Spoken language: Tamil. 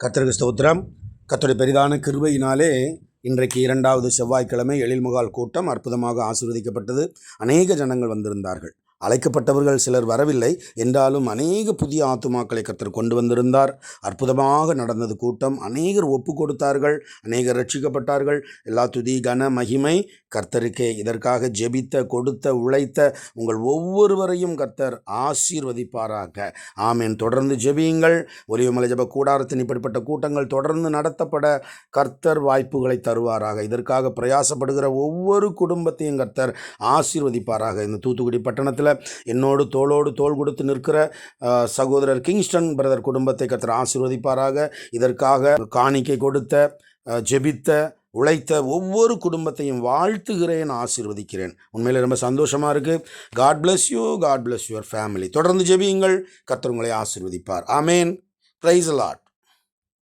கர்த்தருக்கு ஸ்தோத்திரம். கர்த்தருடைய பெரிதான கிருபையினாலே இன்றைக்கு 2வது செவ்வாய்க்கிழமை எழில்முகால் கூட்டம் அற்புதமாக ஆசீர்வதிக்கப்பட்டது. அநேக ஜனங்கள் வந்திருந்தார்கள். அழைக்கப்பட்டவர்கள் சிலர் வரவில்லை என்றாலும் அநேக புதிய ஆத்துமாக்களை கர்த்தர் கொண்டு வந்திருந்தார். அற்புதமாக நடந்தது கூட்டம். அநேகர் ஒப்பு கொடுத்தார்கள், அநேகர் ரட்சிக்கப்பட்டார்கள். எல்லா துதி கன மகிமை கர்த்தருக்கே. இதற்காக ஜெபித்த, கொடுத்த, உழைத்த உங்கள் ஒவ்வொருவரையும் கர்த்தர் ஆசீர்வதிப்பாராக. ஆமேன். தொடர்ந்து ஜெபியுங்கள். ஒலிவமலை ஜெப கூடாரத்தின் இப்படிப்பட்ட கூட்டங்கள் தொடர்ந்து நடத்தப்பட கர்த்தர் வாய்ப்புகளை தருவாராக. இதற்காக பிரயாசப்படுகிற ஒவ்வொரு குடும்பத்தையும் கர்த்தர் ஆசீர்வதிப்பாராக. இந்த தூத்துக்குடி பட்டணத்தில் என்னோடு தோளோடு தோள் கொடுத்து நிற்கிற சகோதரர் கிங்ஸ்டன் பிரதர் குடும்பத்தை கர்த்தர் ஆசீர்வதிப்பாராக. இதற்காக காணிக்கை கொடுத்த, ஜெபித்த, உழைத்த ஒவ்வொரு குடும்பத்தையும் வாழ்த்துகிறேன், ஆசீர்வதிக்கிறேன். உண்மையில் ரொம்ப சந்தோஷமாக இருக்குது. God bless you, God bless your family. தொடர்ந்து ஜெபியுங்கள், கர்த்தர் உங்களை ஆசீர்வதிப்பார். ஆமேன். Praise the Lord.